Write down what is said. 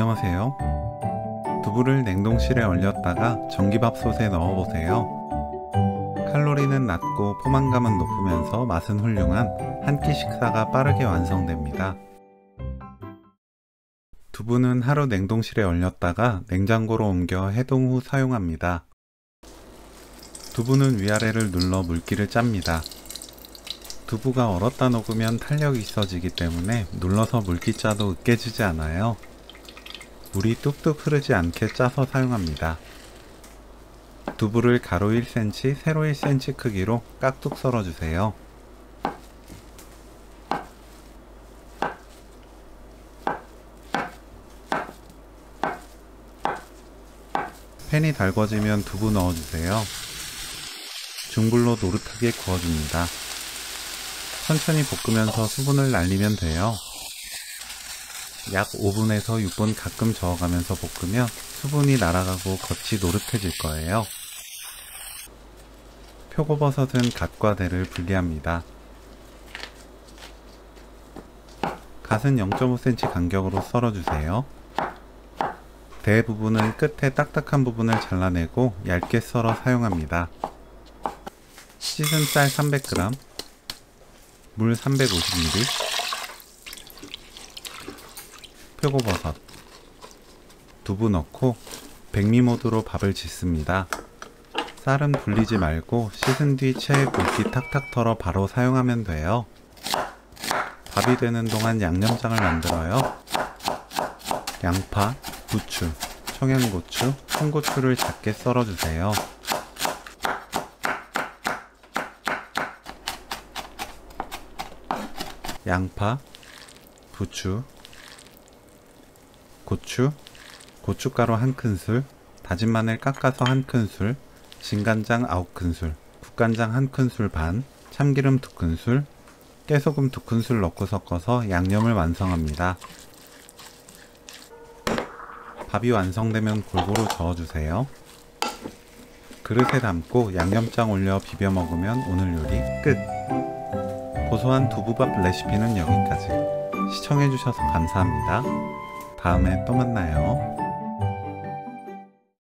안녕하세요. 두부를 냉동실에 얼렸다가 전기밥솥에 넣어보세요. 칼로리는 낮고 포만감은 높으면서 맛은 훌륭한 한 끼 식사가 빠르게 완성됩니다. 두부는 하루 냉동실에 얼렸다가 냉장고로 옮겨 해동 후 사용합니다. 두부는 위아래를 눌러 물기를 짭니다. 두부가 얼었다 녹으면 탄력이 있어지기 때문에 눌러서 물기 짜도 으깨지지 않아요. 물이 뚝뚝 흐르지 않게 짜서 사용합니다. 두부를 가로 1cm, 세로 1cm 크기로 깍둑 썰어주세요. 팬이 달궈지면 두부 넣어주세요. 중불로 노릇하게 구워줍니다. 천천히 볶으면서 수분을 날리면 돼요. 약 5분에서 6분 가끔 저어가면서 볶으면 수분이 날아가고 겉이 노릇해질 거예요. 표고버섯은 갓과 대를 분리합니다. 갓은 0.5cm 간격으로 썰어주세요. 대 부분은 끝에 딱딱한 부분을 잘라내고 얇게 썰어 사용합니다. 씻은 쌀 300g, 물 350ml, 표고버섯, 두부 넣고 백미모드로 밥을 짓습니다. 쌀은 불리지 말고 씻은 뒤 체에 물기 탁탁 털어 바로 사용하면 돼요. 밥이 되는 동안 양념장을 만들어요. 양파, 부추, 청양고추, 홍고추를 작게 썰어주세요. 양파, 부추, 고추, 고춧가루 1큰술, 다진 마늘 깎아서 1큰술, 진간장 9큰술, 국간장 1큰술 반, 참기름 2큰술, 깨소금 2큰술 넣고 섞어서 양념을 완성합니다. 밥이 완성되면 골고루 저어주세요. 그릇에 담고 양념장 올려 비벼 먹으면 오늘 요리 끝! 고소한 두부밥 레시피는 여기까지. 시청해주셔서 감사합니다. 다음에 또 만나요.